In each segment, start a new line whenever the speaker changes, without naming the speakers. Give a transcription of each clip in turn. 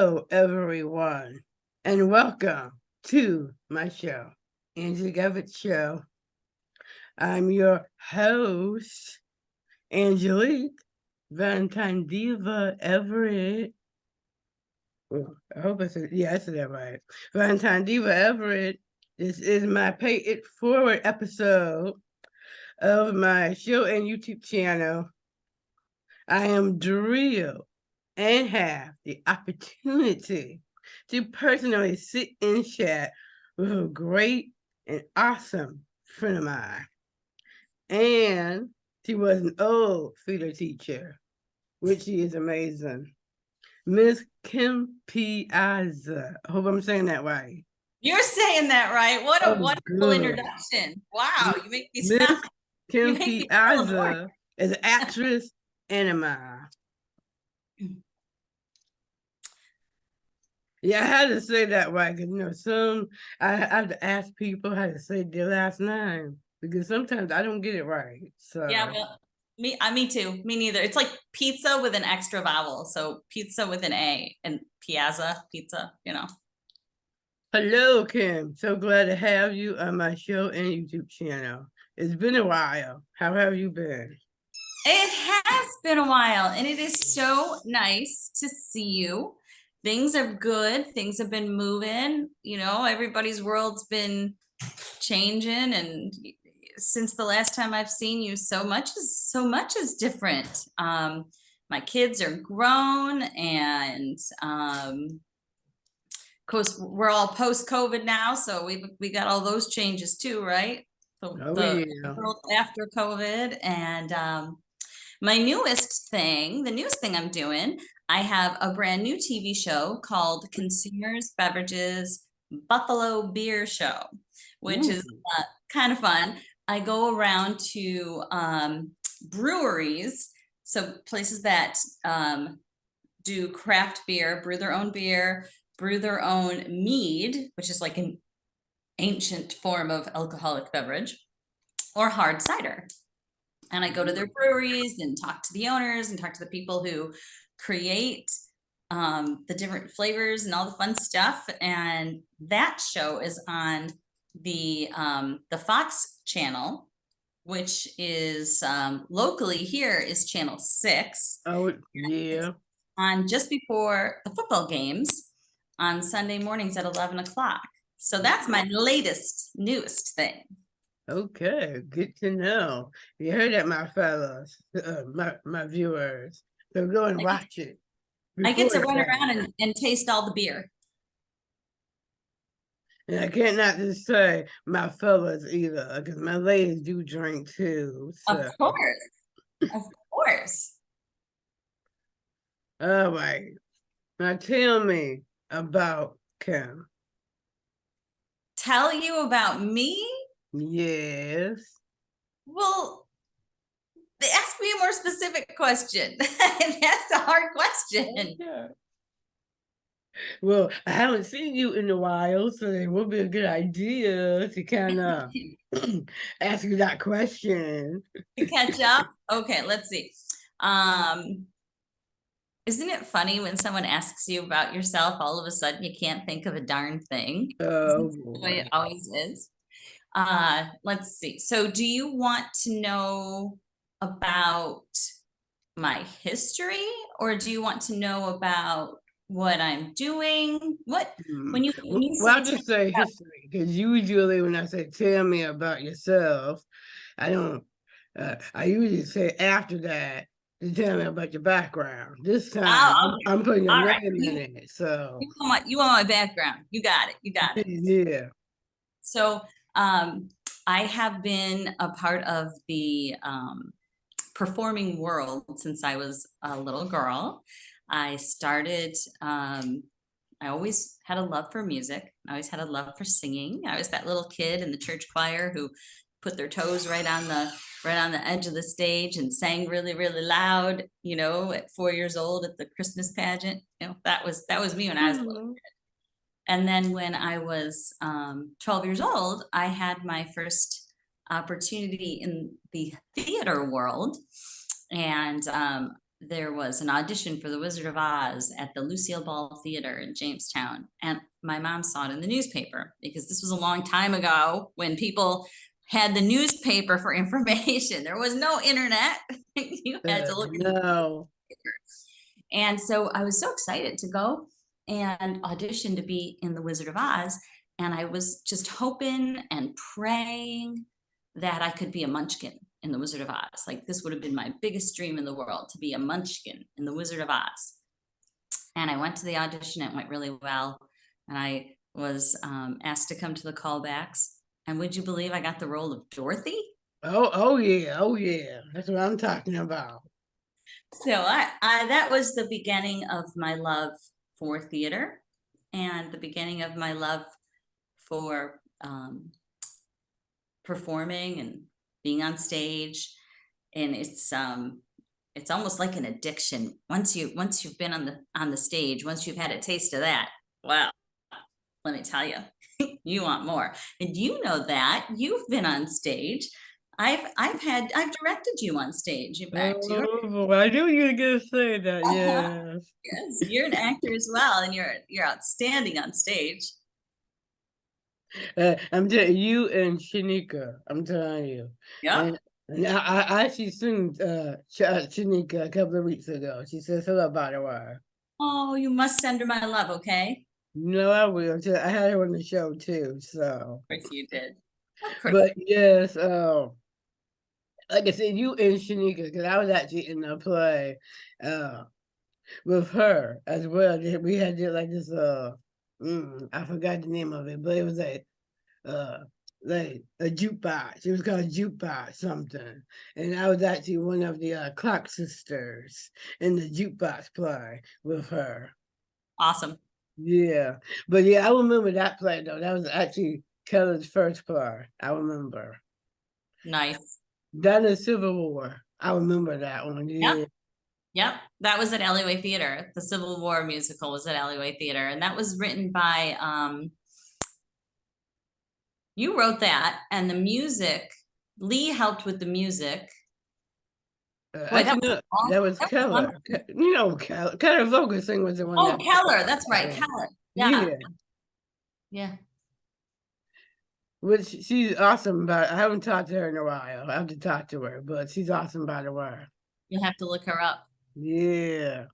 Hello, everyone, and welcome to my show, Engelic Show. I'm your host, Engelic Valentine Diva Everett. Well, I hope I said that right. Valentine Diva Everett. This is my Pay It Forward episode of my show and YouTube channel. I am thrilled and have the opportunity to personally sit and chat with a great and awesome friend of mine. And she was an old theater teacher, which she is amazing. Miss Kim Piazza. I hope I'm saying that right.
You're saying that right. What a
Oh,
wonderful
good.
introduction. Wow, you make me
Miss
smile. You
Kim
make me feel adored.
Piazza is an actress and a mom. Yeah, I had to say that right because I had to ask people how to say their last name because sometimes I don't get it right.
Yeah,
So,
well, me too. Me neither. It's like pizza with an extra vowel. So pizza with an A and Piazza pizza.
hello, Kim. So glad to have you on my show and YouTube channel. It's been a while. How have you been?
It has been a while and it is so nice to see you. Things are good. Things have been moving. Everybody's world's been changing and since the last time I've seen you, so much is different. My kids are grown and of course we're all post-COVID now, so we got all those changes too, right?
Oh,
The
yeah.
world after COVID. And the newest thing I'm doing, I have a brand new TV show called Consumers Beverages Buffalo Beer Show, which is
Ooh.
kind of fun. I go around to breweries, so places that do craft beer, brew their own mead, which is like an ancient form of alcoholic beverage, or hard cider. And I go to their breweries and talk to the owners and talk to the people who create the different flavors and all the fun stuff. And that show is on the Fox channel, which is locally here is channel 6.
Oh,
It's
yeah.
on just before the football games on Sunday mornings at 11 o'clock. So that's my newest thing.
Okay, good to know. You heard that, my fellas, my viewers. So go and
I get,
watch it
I get
before
to
it's
run
out.
around and taste all the beer.
And I can't not just say my fellas either, because my ladies do drink too.
Of
So,
course. Of course.
all right. Now tell me about Kim.
Tell you about me?
Yes.
Well, ask me a more specific question. That's a hard question.
Yeah. Well, I haven't seen you in a while, so it would be a good idea to kind of ask you that question.
To catch up. Okay, let's see. Um, isn't it funny when someone asks you about yourself, all of a sudden you can't think of a darn thing? Isn't
Oh
it the way it
boy.
always is? Let's see. So do you want to know about my history, or do you want to know about what I'm doing? What
Hmm.
when you
Well,
say
I'll
tell
just say history, because usually when I say tell me about yourself, I don't, I usually say after that to tell me about your background. This time,
oh, okay.
I'm putting your
All right.
name in it. So,
You want my background. You got it. You got it.
yeah.
So I have been a part of the performing world since I was a little girl. I started, I always had a love for music. I always had a love for singing. I was that little kid in the church choir who put their toes right on the edge of the stage and sang really, really loud, at 4 years old at the Christmas pageant. That was me when I was a little.
Mhm.
And then when I was 12 years old, I had my first opportunity in the theater world. And there was an audition for The Wizard of Oz at the Lucille Ball Theater in Jamestown. And my mom saw it in the newspaper because this was a long time ago when people had the newspaper for information. There was no internet. You had to look in the
No.
newspaper. And so I was so excited to go and audition to be in The Wizard of Oz. And I was just hoping and praying that I could be a munchkin in The Wizard of Oz. Like, this would have been my biggest dream in the world, to be a munchkin in The Wizard of Oz. And I went to the audition. It went really well. And I was asked to come to the callbacks. And would you believe I got the role of Dorothy?
Oh yeah, oh yeah. That's what I'm talking about.
So that was the beginning of my love for theater and the beginning of my love for performing and being on stage. And it's almost like an addiction. Once you've been on the stage, once you've had a taste of that, wow, let me tell you, you want more. And you know that you've been on stage. I've directed you on stage. In fact,
Oh, I knew you were gonna say that. Yes.
yes, you're an actor as well, and you're outstanding on stage.
I'm telling you and Shanika. I'm telling you.
Yep.
And I actually seen Shanika a couple of weeks ago. She says hello by the way.
Oh, you must send her my love, okay?
No, I will. I had her on the show too. So,
Of course you did. Of course.
but yes, like I said, you and Shanika, because I was actually in the play, uh, with her as well. We had did like this I forgot the name of it, but it was uh like a jukebox. It was called jukebox something. And I was actually one of the clock sisters in the jukebox play with her.
Awesome.
Yeah. But yeah, I remember that play though. That was actually Keller's first play. I remember.
Nice.
That is Civil War. I remember that one.
Yep.
Yeah.
Yep. That was at Alleyway Theater. The Civil War musical was at Alleyway Theater. And that was written by you wrote that, and the music, Lee helped with the music. Boy,
Actually, no, that was
that was
Keller.
wonderful.
You know, Keller Vogelson was the one
Oh,
that.
Keller. That's right. Keller. Yeah.
Yeah,
Yeah.
which she's awesome. But I haven't talked to her in a while. I have to talk to her, but she's awesome by the way.
You'll have to look her up.
Yeah,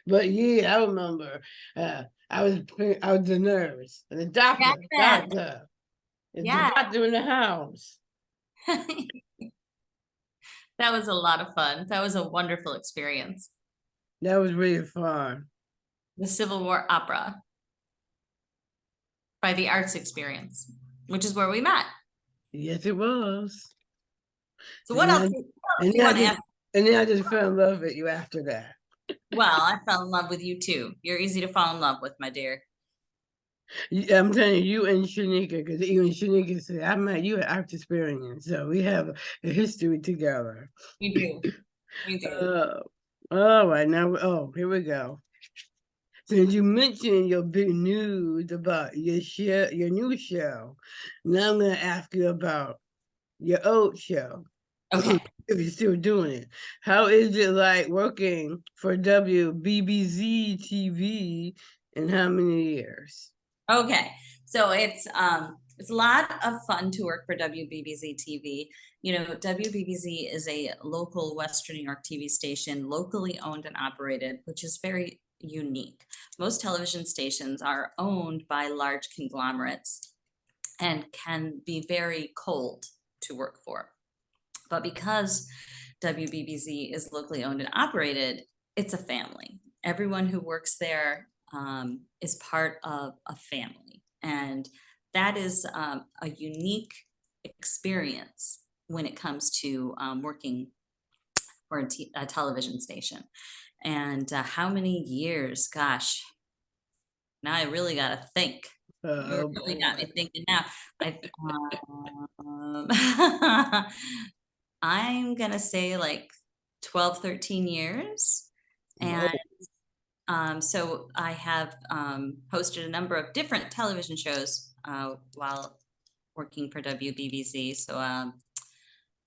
but yeah, I remember. I was the nurse and the doctor.
Yes.
It's the
Yeah.
doctor in the house.
That was a lot of fun. That was a wonderful experience.
That was really fun.
The Civil War opera by the Arts Experience, which is where we met.
Yes, it was.
So what
And
else
then,
do
and
you
then I
want to
just
ask?
and then I just fell in love with you after that.
Well, I fell in love with you too. You're easy to fall in love with, my dear.
I'm telling you and Shanika, because even Shanika said, I met you at Art Experience, so we have a history together.
We do. We do.
All right, now, here we go. Since you mentioned your big news about your new show, now I'm going to ask you about your old show,
Okay.
if you're still doing it. How is it like working for WBBZ TV and how many years?
Okay. So it's a lot of fun to work for WBBZ TV. You know, WBBZ is a local Western New York TV station, locally owned and operated, which is very unique. Most television stations are owned by large conglomerates and can be very cold to work for. But because WBBZ is locally owned and operated, it's a family. Everyone who works there is part of a family. And that is a unique experience when it comes to working for a television station. And how many years? Gosh, now I really got to think. You really got me thinking now. Um, I'm gonna say like 12, 13 years. And so I have hosted a number of different television shows while working for WBBZ. So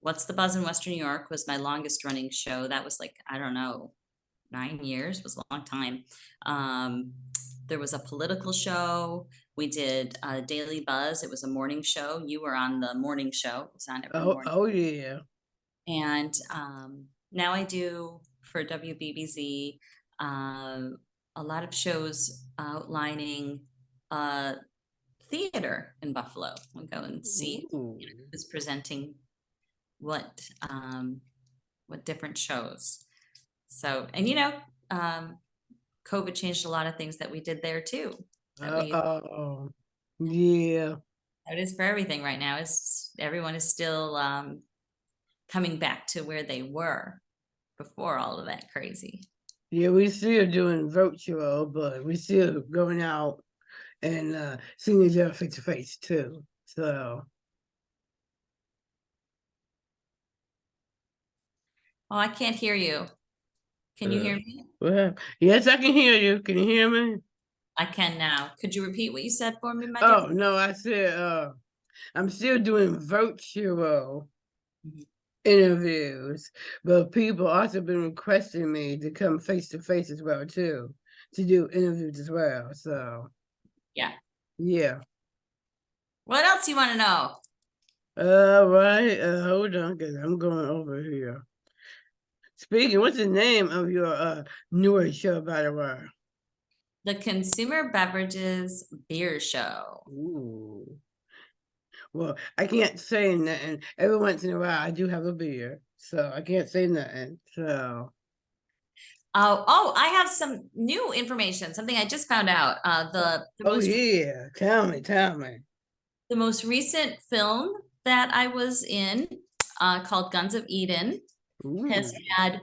What's the Buzz in Western New York was my longest running show. That was like, I don't know, 9 years, was a long time. There was a political show. We did Daily Buzz. It was a morning show. You were on the morning show. It was on every
Oh,
morning.
oh yeah.
And now I do for WBBZ a lot of shows outlining theater in Buffalo. We'll go and see
Ooh.
who's presenting what different shows. So, and COVID changed a lot of things that we did there too.
Oh, yeah.
It is for everything right now. Is everyone is still coming back to where they were before all of that crazy.
Yeah, we still doing virtual, but we still going out and seeing each other face to face too. So
Oh, I can't hear you. Can you hear me?
well, yes, I can hear you. Can you hear me?
I can now. Could you repeat what you said for me, my dear?
Oh no, I said I'm still doing virtual
Mhm.
interviews, but people also been requesting me to come face to face as well too, to do interviews as well. So
Yeah.
yeah.
What else you want to know?
Right. Hold on, cause I'm going over here. Speaking, what's the name of your newer show, by the way?
The Consumer Beverages Beer Show.
Ooh. Well, I can't say nothing. Every once in a while, I do have a beer, so I can't say nothing. So,
Oh, I have some new information. Something I just found out.
oh yeah, tell me.
The most recent film that I was in, called Guns of Eden, has
Ooh,
had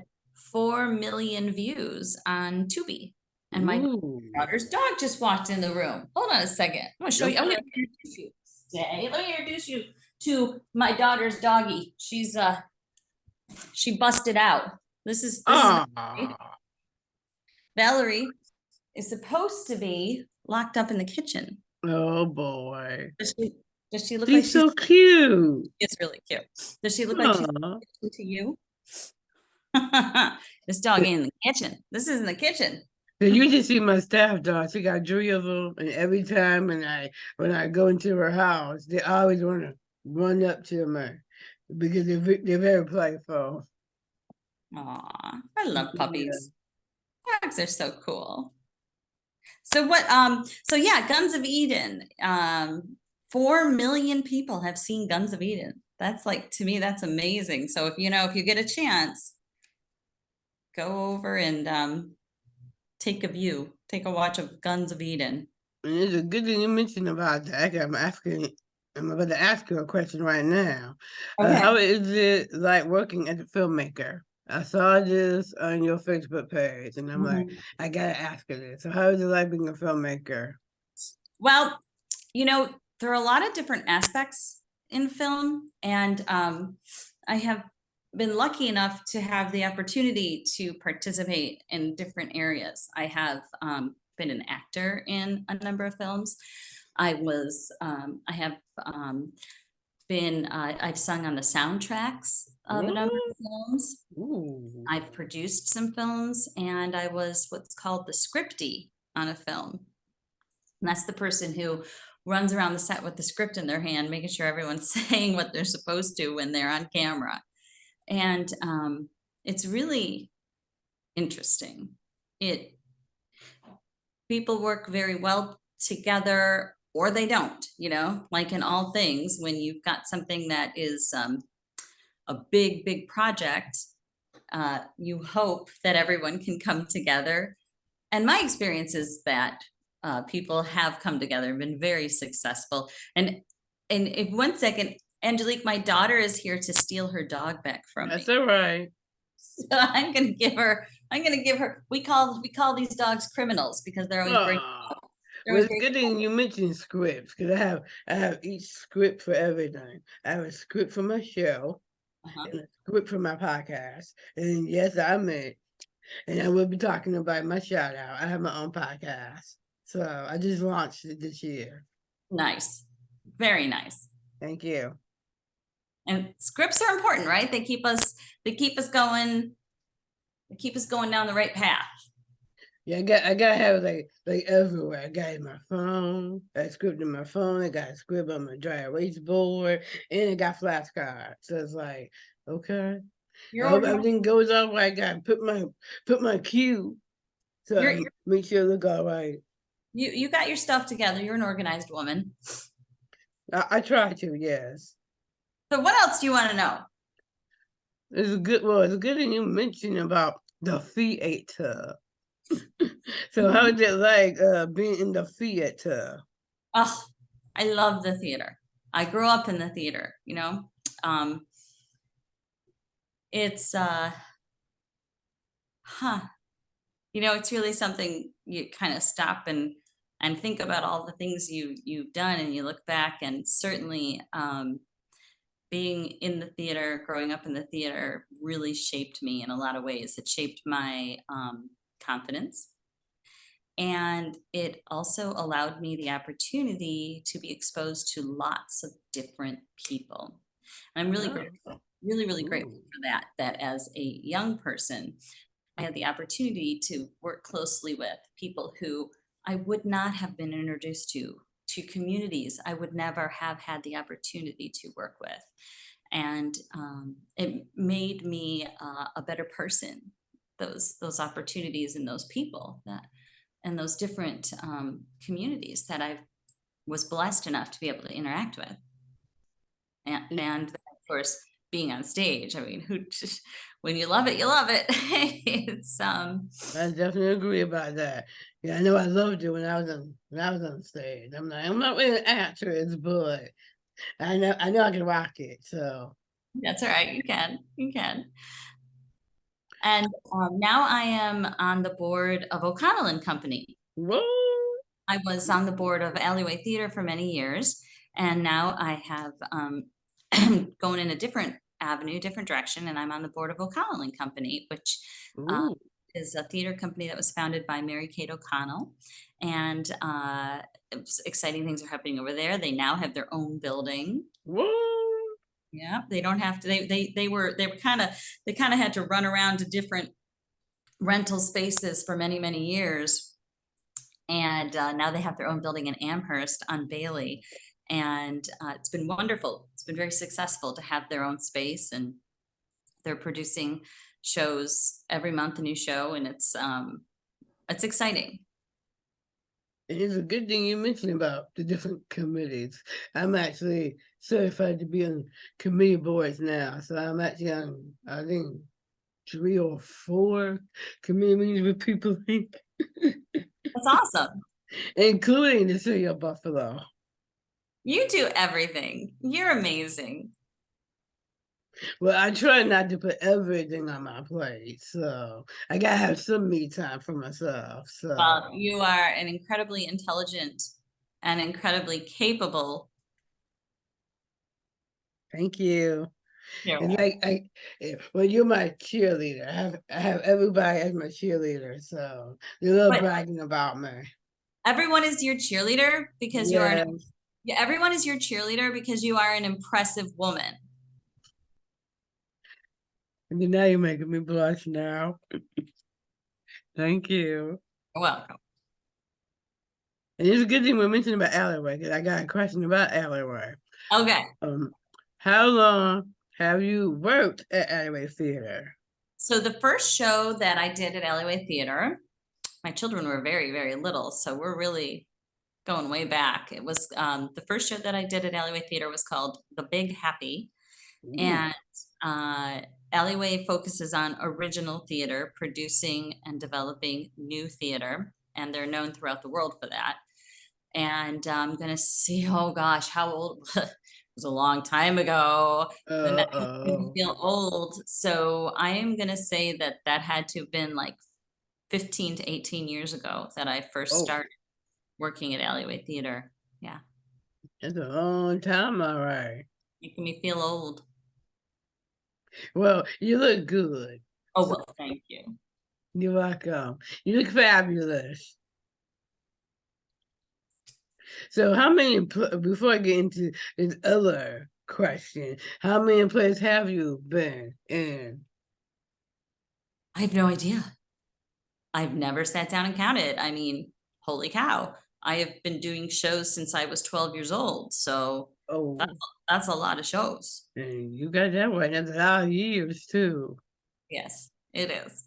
4 million views on Tubi. And my
ooh.
daughter's dog just walked in the room. Hold on a second. I'm gonna show you. I'm
Okay.
gonna introduce you. Stay. Let me introduce you to my daughter's doggy. She busted out. This is
Ah,
Valerie is supposed to be locked up in the kitchen.
oh boy,
Does she, does she look like
she's so cute.
it's really cute? Does she look like she's
Aw.
to you? This dog ain't in the kitchen. This is in the kitchen.
So you just see my staff dog. She got 3 of them, and every time when I go into her house, they always want to run up to me because they're very playful.
Aw, I love
Yeah.
puppies. Dogs are so cool. So yeah, Guns of Eden. 4 million people have seen Guns of Eden. That's like, to me, that's amazing. So if you get a chance, go over and take a watch of Guns of Eden.
And it's a good thing you mentioned about that. I'm about to ask you a question right now. How
Okay.
is it like working as a filmmaker? I saw this on your Facebook page, and I'm like,
Mhm.
I gotta ask her this. So how is it like being a filmmaker?
Well, there are a lot of different aspects in film, and I have been lucky enough to have the opportunity to participate in different areas. I have been an actor in a number of films. I have I've sung on the soundtracks of a number
What?
of films.
Ooh.
I've produced some films, and I was what's called the scriptie on a film. And that's the person who runs around the set with the script in their hand, making sure everyone's saying what they're supposed to when they're on camera. And it's really interesting. It People work very well together, or they don't. Like in all things, when you've got something that is a big project, you hope that everyone can come together. And my experience is that people have come together and been very successful. And if 1 second, Angelique, my daughter is here to steal her dog back from
That's
me.
all right.
So I'm gonna give her. We call these dogs criminals because they're always breaking.
Ah.
They're
Well,
always
it's
breaking.
good thing you mentioned scripts because I have each script for everything. I have a script for my show
Uh-huh.
and a script for my podcast. And yes, I meant, and I will be talking about my shout out. I have my own podcast. So I just launched it this year.
Nice, very nice.
Thank you.
And scripts are important, right? They keep us going. keep us going down the right path.
Yeah, I gotta have like everywhere. I got it in my phone. I script in my phone. I got a script on my dry erase board, and I got flashcards. So it's like, okay, I
You're
hope
organized.
everything goes all right. I gotta put my cue so
You're,
I
you're
make sure it look all right.
you got your stuff together. You're an organized woman.
I try to, yes.
So what else do you want to know?
It's a good. Well, it's good thing you mentioned about the theater. So how
Mhm.
is it like being in the theater?
Oh, I love the theater. I grew up in the theater, you know. Um, it's huh, it's really something you kind of stop and think about all the things you've done, and you look back, and certainly being in the theater, growing up in the theater really shaped me in a lot of ways. It shaped my confidence. And it also allowed me the opportunity to be exposed to lots of different people. And I'm really
Oh,
grateful, really, really grateful
ooh.
for that as a young person, I had the opportunity to work closely with people who I would not have been introduced to communities I would never have had the opportunity to work with. And it made me a better person. Those opportunities and those people that and those different communities that I was blessed enough to be able to interact with, and of course being on stage. I mean, who just, when you love it, you love it. It's
I definitely agree about that. Yeah, I know I loved it when I was on stage. I'm not really an actress, but I know I can rock it. So
that's all right. You can. And now I am on the board of O'Connell and Company.
whoa,
I was on the board of Alleyway Theater for many years, and now I have going in a different avenue, different direction, and I'm on the board of O'Connell and Company, which uh,
ooh,
is a theater company that was founded by Mary Kate O'Connell, and exciting things are happening over there. They now have their own building.
whoa.
Yeah, they don't have to. They were kind of had to run around to different rental spaces for many years, and now they have their own building in Amherst on Bailey, and it's been wonderful. It's been very successful to have their own space, and they're producing shows every month, a new show, and it's exciting.
And it's a good thing you mentioned about the different committees. I'm actually certified to be on committee boards now, so I'm actually on I think 3 or 4 committee meetings with people,
That's awesome.
including the city of Buffalo.
You do everything. You're amazing.
Well, I try not to put everything on my plate, so I gotta have some me time for myself. So
Well, you are an incredibly intelligent and incredibly capable.
thank you.
You're
And
welcome.
well, you're my cheerleader. I have everybody as my cheerleader, so they love
But
bragging about me.
everyone is your cheerleader because you are an,
Yes,
yeah, everyone is your cheerleader because you are an impressive woman.
and then now you're making me blush now. Thank you.
You're welcome.
And it's a good thing we're mentioning about alleyway because I got a question about alleyway.
Okay.
Um, how long have you worked at alleyway theater?
So the first show that I did at Alleyway Theater, my children were very little, so we're really going way back. It was the first show that I did at Alleyway Theater was called The Big Happy,
Ooh,
and uh, Alleyway focuses on original theater, producing and developing new theater, and they're known throughout the world for that. And I'm gonna see, oh gosh, how old? It was a long time ago. And that makes me
uh-oh.
feel old. So I am gonna say that that had to have been like 15 to 18 years ago that I first
Oh,
started working at Alleyway Theater. Yeah,
that's a long time, all right.
making me feel old.
Well, you look good.
Oh,
So
well, thank you.
you're welcome. You look fabulous. So how many, before I get into this other question, how many plays have you been in?
I have no idea. I've never sat down and counted. I mean, holy cow. I have been doing shows since I was 12 years old, so that's
Oh,
that's a lot of shows.
and you got that one. That's a lot of years too.
Yes, it is.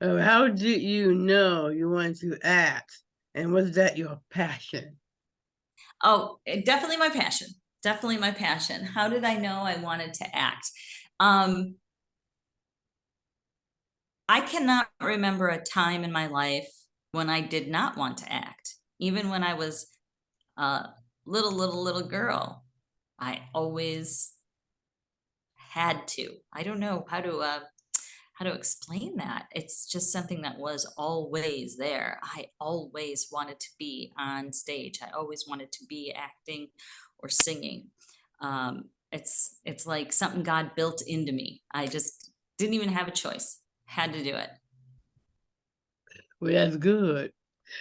How did you know you wanted to act? And was that your passion?
Oh, definitely my passion. Definitely my passion. How did I know I wanted to act? I cannot remember a time in my life when I did not want to act. Even when I was a little girl, I always had to. I don't know how to explain that. It's just something that was always there. I always wanted to be on stage. I always wanted to be acting or singing. It's like something God built into me. I just didn't even have a choice. Had to do it.
Well, that's good.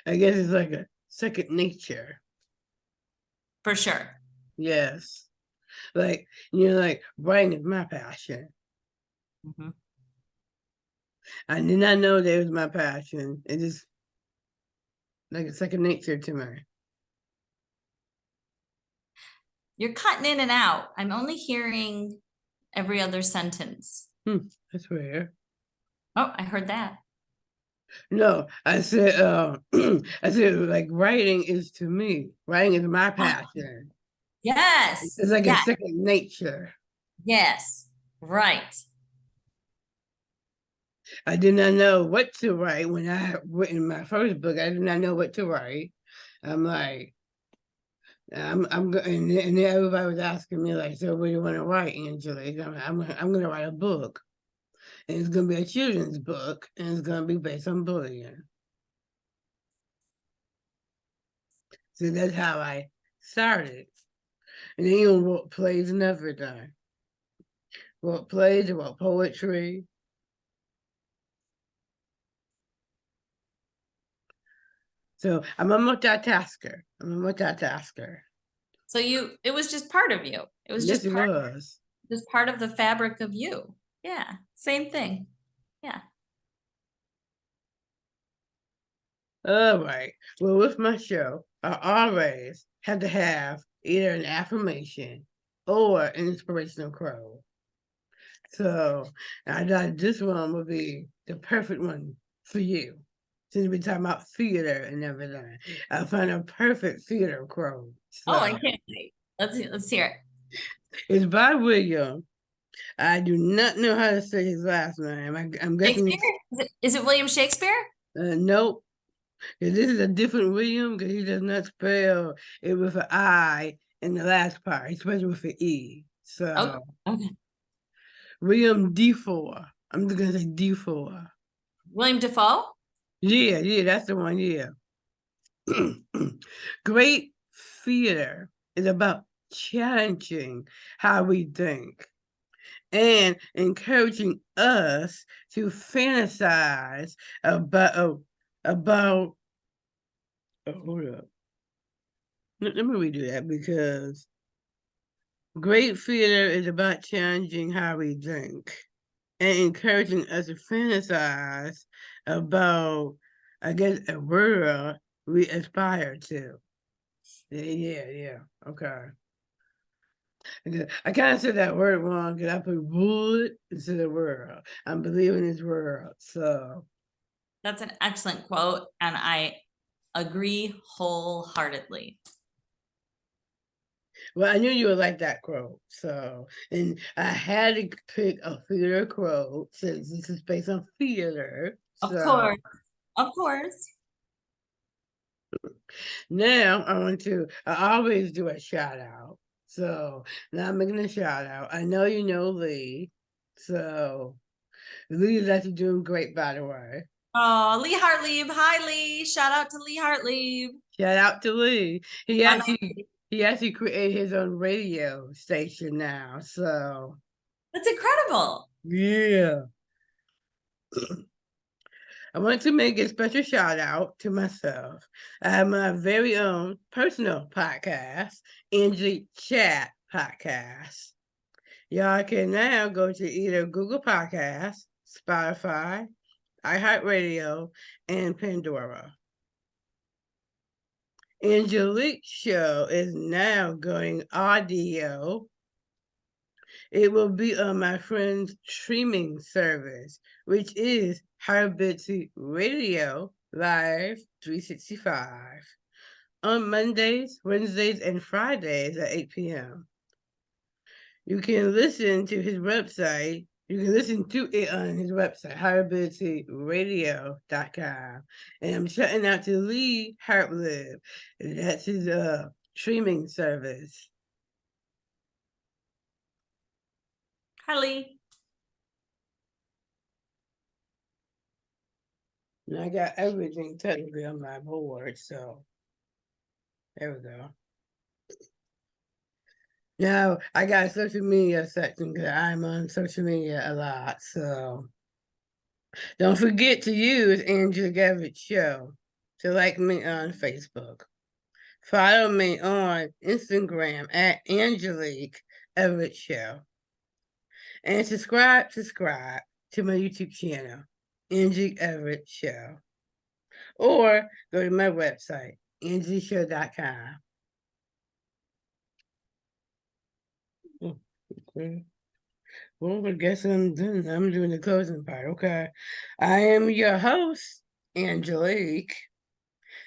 I guess it's like a second nature.
For sure.
Yes. Like, like writing is my passion.
Mhm.
I did not know that was my passion. It just like a second nature to me.
You're cutting in and out. I'm only hearing every other sentence.
That's rare.
Oh, I heard that.
No, I said, I said, like writing is to me. Writing is my passion.
Yes.
It's like a
Yeah.
second nature.
Yes. Right.
I did not know what to write when I had written my first book. I did not know what to write. I'm like, I'm going, and then everybody was asking me like, so what do you want to write, Angela? I'm going to write a book, and it's going to be a children's book, and it's going to be based on bullying. So that's how I started. And then you wrote plays and everything. Wrote plays, wrote poetry. So I'm a multitasker. I'm a multitasker.
So it was just part of you. It was
Yes, it was.
just part of the fabric of you. Yeah. Same thing. Yeah.
All right. Well, with my show, I always had to have either an affirmation or an inspirational quote. So I thought this one would be the perfect one for you. Since we're talking about theater and everything, I found a perfect theater quote.
Oh, I
So
can't wait. Let's hear it.
it's by William. I do not know how to say his last name. I'm guessing
Shakespeare?
it's
Is it William Shakespeare?
nope. 'Cause this is a different William because he does not spell it with an I in the last part. He spells it with an E.
Oh,
So
okay.
William D4. I'm just gonna say D4.
William Defoe?
Yeah, that's the one. Yeah. Great theater is about challenging how we think and encouraging us to fantasize about. Oh, hold up. Let me redo that because great theater is about challenging how we think and encouraging us to fantasize about, I guess, a world we aspire to. Yeah. Okay. I kind of said that word wrong because I put would instead of world. I'm believing this world. So,
That's an excellent quote, and I agree wholeheartedly.
well, I knew you would like that quote. So, and I had to pick a theater quote since this is based on theater.
Of
So,
course. Of course.
now I always do a shout out. So now I'm making a shout out. I know you know Lee. So Lee is actually doing great, by the way.
Oh, Lee Hartlieb. Hi, Lee. Shout out to Lee Hartlieb.
Shout out to Lee.
My
He actually created his own radio station now. So
That's incredible.
yeah. I want to make a special shout out to myself. I have my very own personal podcast, Engelic Chat Podcast. Y'all can now go to either Google Podcasts, Spotify, iHeartRadio, and Pandora. Engelic show is now going audio. It will be on my friend's streaming service, which is Habitsy Radio Live 365 on Mondays, Wednesdays, and Fridays at 8 p.m. You can listen to his website. You can listen to it on his website, highabilityradio.com. And I'm shouting out to Lee Hartlib. That's his streaming service.
Hi, Lee.
And I got everything technically on my board, so there we go. Now I got a social media section because I'm on social media a lot, so don't forget to use Angela Gavitt Show to like me on Facebook. Follow me on Instagram at Angelique Everett Show. And subscribe to my YouTube channel, Angelique Everett Show. Or go to my website, angieshow.com. Okay. Well, I guess I'm done. I'm doing the closing part. Okay. I am your host, Angelique.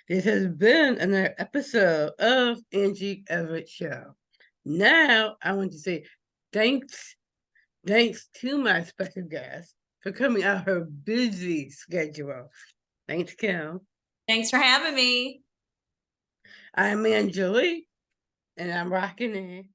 This has been another episode of Angie Everett Show. Now, I want to say thanks to my special guest for coming out her busy schedule. Thanks, Kim.
Thanks for having me.
I'm Angelique, and I'm rocking it.